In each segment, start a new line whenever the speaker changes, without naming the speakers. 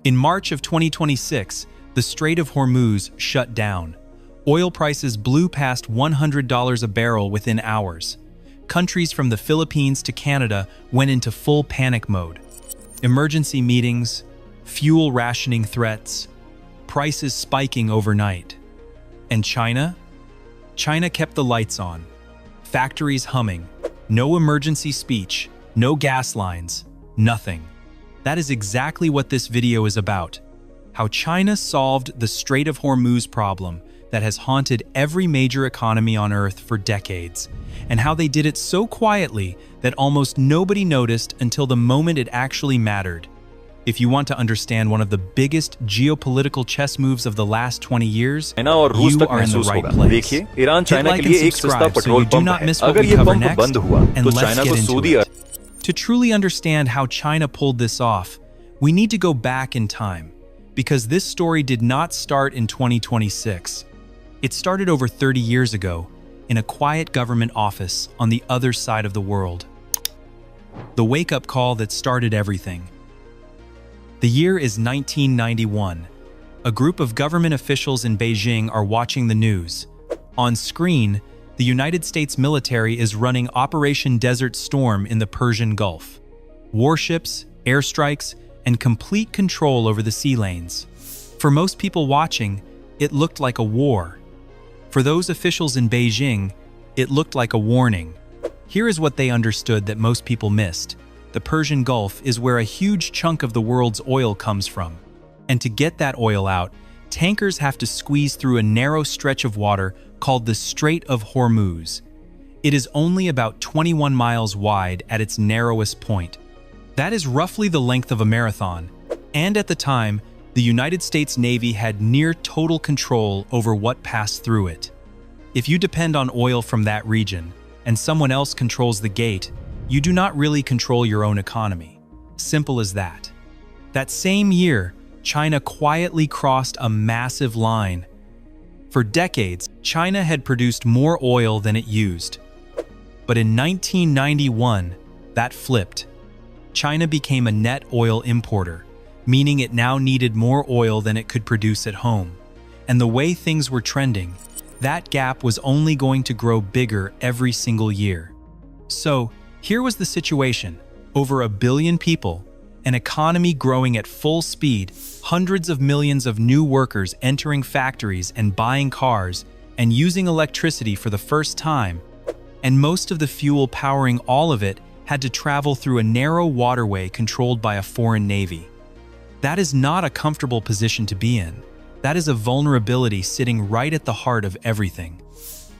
In March of 2026, the Strait of Hormuz shut down. Oil prices blew past $100 a barrel within hours. Countries from the Philippines to Canada went into full panic mode. Emergency meetings, fuel rationing threats, prices spiking overnight. And China? China kept the lights on, factories humming, no emergency speech, no gas lines, nothing. That is exactly what this video is about. How China solved the Strait of Hormuz problem that has haunted every major economy on Earth for decades, and how they did it so quietly that almost nobody noticed until the moment it actually mattered. If you want to understand one of the biggest geopolitical chess moves of the last 20 years, you are in the right place. Hit like and subscribe so you do not miss what we cover next, and let's get into it. To truly understand how China pulled this off, we need to go back in time, because this story did not start in 2026. It started over 30 years ago, in a quiet government office on the other side of the world. The wake-up call that started everything. The year is 1991. A group of government officials in Beijing are watching the news. On screen, the United States military is running Operation Desert Storm in the Persian Gulf. Warships, airstrikes, and complete control over the sea lanes. For most people watching, it looked like a war. For those officials in Beijing, it looked like a warning. Here is what they understood that most people missed. The Persian Gulf is where a huge chunk of the world's oil comes from. And to get that oil out, tankers have to squeeze through a narrow stretch of water called the Strait of Hormuz. It is only about 21 miles wide at its narrowest point. That is roughly the length of a marathon. And at the time, the United States Navy had near total control over what passed through it. If you depend on oil from that region, and someone else controls the gate, you do not really control your own economy. Simple as that. That same year, China quietly crossed a massive line. For decades, China had produced more oil than it used. But in 1991, that flipped. China became a net oil importer, meaning it now needed more oil than it could produce at home. And the way things were trending, that gap was only going to grow bigger every single year. So, here was the situation. Over 1 billion people, an economy growing at full speed, hundreds of millions of new workers entering factories and buying cars and using electricity for the first time, and most of the fuel powering all of it had to travel through a narrow waterway controlled by a foreign navy. That is not a comfortable position to be in. That is a vulnerability sitting right at the heart of everything.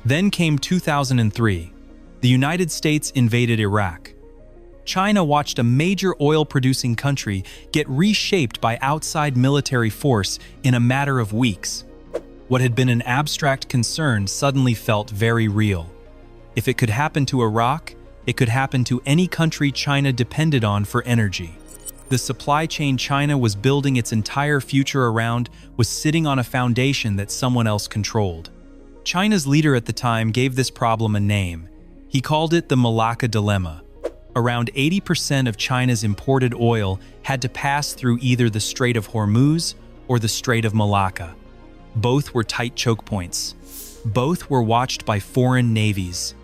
Then came 2003. The United States invaded Iraq. China watched a major oil-producing country get reshaped by outside military force in a matter of weeks. What had been an abstract concern suddenly felt very real. If it could happen to Iraq, it could happen to any country China depended on for energy. The supply chain China was building its entire future around was sitting on a foundation that someone else controlled. China's leader at the time gave this problem a name. He called it the Malacca Dilemma. Around 80% of China's imported oil had to pass through either the Strait of Hormuz or the Strait of Malacca. Both were tight choke points. Both were watched by foreign navies.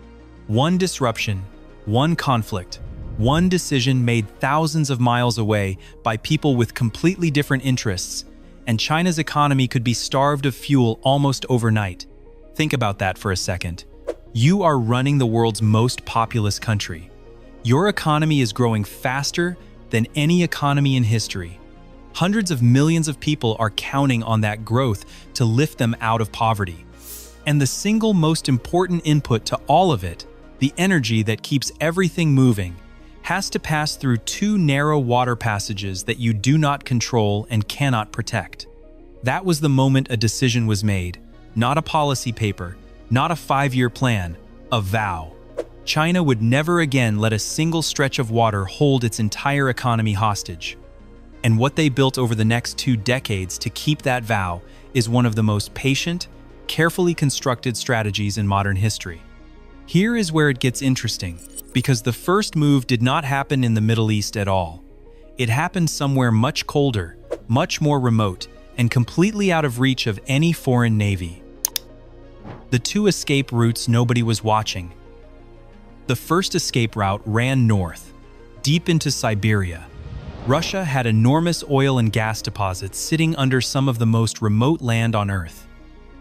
One disruption, one conflict, one decision made thousands of miles away by people with completely different interests, and China's economy could be starved of fuel almost overnight. Think about that for a second. You are running the world's most populous country. Your economy is growing faster than any economy in history. Hundreds of millions of people are counting on that growth to lift them out of poverty. And the single most important input to all of it, the energy that keeps everything moving, has to pass through 2 narrow water passages that you do not control and cannot protect. That was the moment a decision was made, not a policy paper, not a 5-year plan, a vow. China would never again let a single stretch of water hold its entire economy hostage. And what they built over the next 2 decades to keep that vow is one of the most patient, carefully constructed strategies in modern history. Here is where it gets interesting, because the first move did not happen in the Middle East at all. It happened somewhere much colder, much more remote, and completely out of reach of any foreign navy. The two escape routes nobody was watching. The first escape route ran north, deep into Siberia. Russia had enormous oil and gas deposits sitting under some of the most remote land on Earth.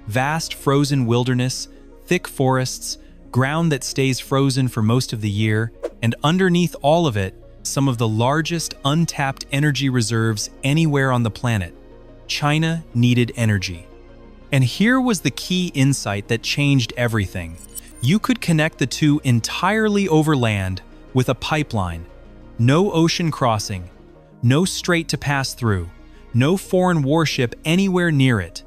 Vast frozen wilderness, thick forests, ground that stays frozen for most of the year, and underneath all of it, some of the largest untapped energy reserves anywhere on the planet. China needed energy. And here was the key insight that changed everything. You could connect the two entirely over land with a pipeline. No ocean crossing, no strait to pass through, no foreign warship anywhere near it.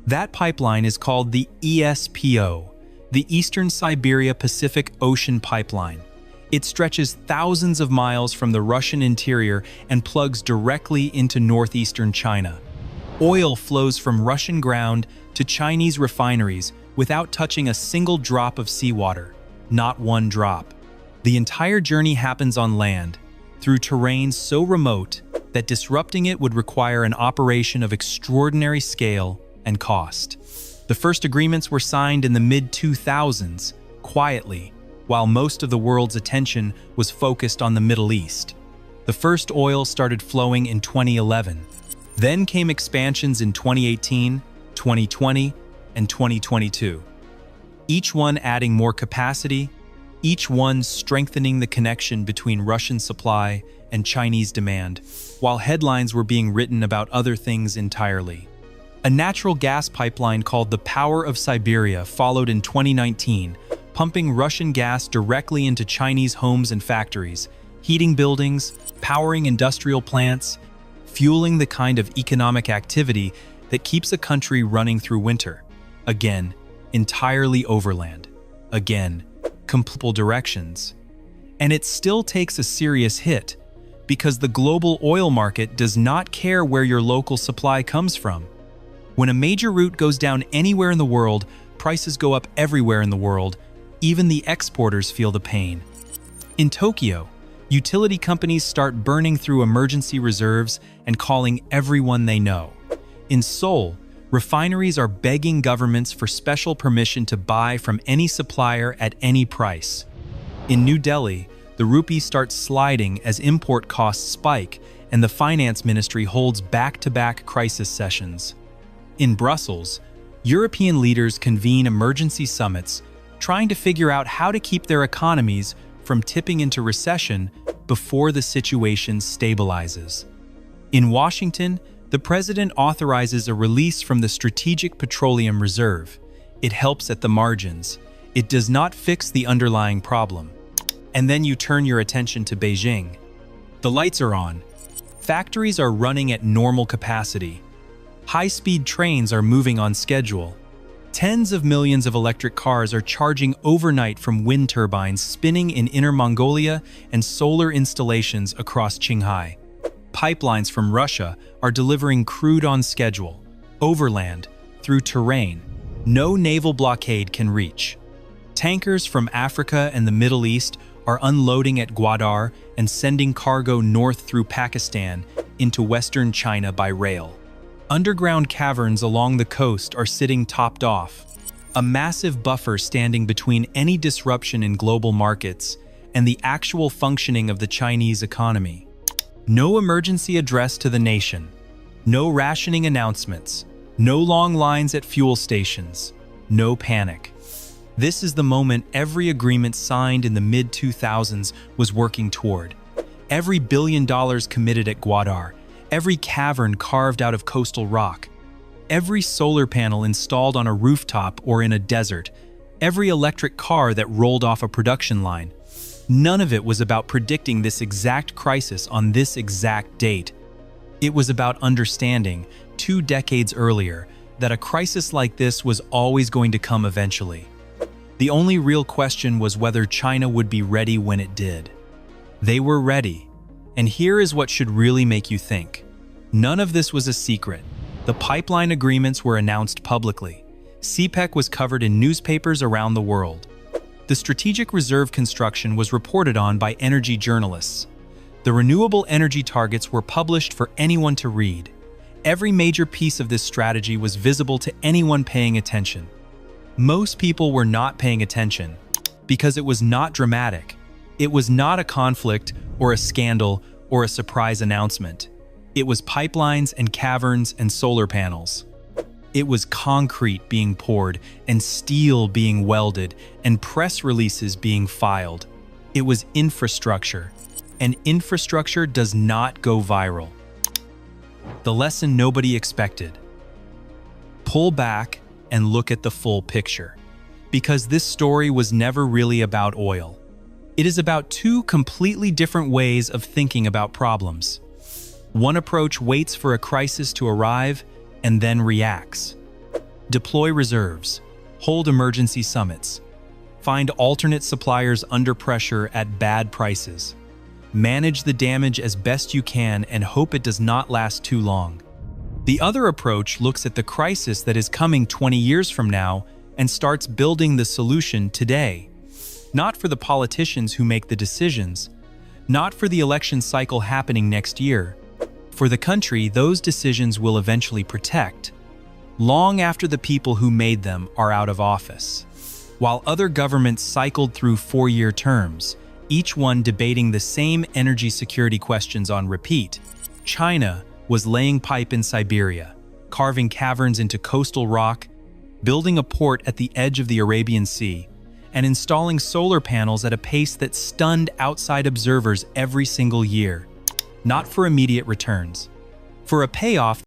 That pipeline is called the ESPO, the Eastern Siberia Pacific Ocean Pipeline. It stretches thousands of miles from the Russian interior and plugs directly into northeastern China. Oil flows from Russian ground to Chinese refineries without touching a single drop of seawater, not one drop. The entire journey happens on land, through terrain so remote that disrupting it would require an operation of extraordinary scale and cost. The first agreements were signed in the mid-2000s, quietly, while most of the world's attention was focused on the Middle East. The first oil started flowing in 2011. Then came expansions in 2018, 2020, and 2022. Each one adding more capacity, each one strengthening the connection between Russian supply and Chinese demand, while headlines were being written about other things entirely. A natural gas pipeline called the Power of Siberia followed in 2019, pumping Russian gas directly into Chinese homes and factories, heating buildings, powering industrial plants, fueling the kind of economic activity that keeps a country running through winter. Again, entirely overland. Again, multiple directions. And it still takes a serious hit, because the global oil market does not care where your local supply comes from. When a major route goes down anywhere in the world, prices go up everywhere in the world. Even the exporters feel the pain. In Tokyo, utility companies start burning through emergency reserves and calling everyone they know. In Seoul, refineries are begging governments for special permission to buy from any supplier at any price. In New Delhi, the rupee starts sliding as import costs spike and the finance ministry holds back-to-back crisis sessions. In Brussels, European leaders convene emergency summits, trying to figure out how to keep their economies from tipping into recession before the situation stabilizes. In Washington, the president authorizes a release from the Strategic Petroleum Reserve. It helps at the margins. It does not fix the underlying problem. And then you turn your attention to Beijing. The lights are on. Factories are running at normal capacity. High-speed trains are moving on schedule. Tens of millions of electric cars are charging overnight from wind turbines spinning in Inner Mongolia and solar installations across Qinghai. Pipelines from Russia are delivering crude on schedule, overland, through terrain no naval blockade can reach. Tankers from Africa and the Middle East are unloading at Gwadar and sending cargo north through Pakistan into western China by rail. Underground caverns along the coast are sitting topped off, a massive buffer standing between any disruption in global markets and the actual functioning of the Chinese economy. No emergency address to the nation, no rationing announcements, no long lines at fuel stations, no panic. This is the moment every agreement signed in the mid-2000s was working toward. Every $1 billion committed at Gwadar, every cavern carved out of coastal rock, every solar panel installed on a rooftop or in a desert, every electric car that rolled off a production line. None of it was about predicting this exact crisis on this exact date. It was about understanding, 2 decades earlier, that a crisis like this was always going to come eventually. The only real question was whether China would be ready when it did. They were ready. And here is what should really make you think. None of this was a secret. The pipeline agreements were announced publicly. CPEC was covered in newspapers around the world. The strategic reserve construction was reported on by energy journalists. The renewable energy targets were published for anyone to read. Every major piece of this strategy was visible to anyone paying attention. Most people were not paying attention because it was not dramatic. It was not a conflict or a scandal or a surprise announcement. It was pipelines and caverns and solar panels. It was concrete being poured and steel being welded and press releases being filed. It was infrastructure, and infrastructure does not go viral. The lesson nobody expected. Pull back and look at the full picture, because this story was never really about oil. It is about two completely different ways of thinking about problems. One approach waits for a crisis to arrive and then reacts. Deploy reserves, hold emergency summits, find alternate suppliers under pressure at bad prices. Manage the damage as best you can and hope it does not last too long. The other approach looks at the crisis that is coming 20 years from now and starts building the solution today. Not for the politicians who make the decisions, not for the election cycle happening next year. For the country those decisions will eventually protect, long after the people who made them are out of office. While other governments cycled through 4-year terms, each one debating the same energy security questions on repeat, China was laying pipe in Siberia, carving caverns into coastal rock, building a port at the edge of the Arabian Sea, and installing solar panels at a pace that stunned outside observers every single year. Not for immediate returns. For a payoff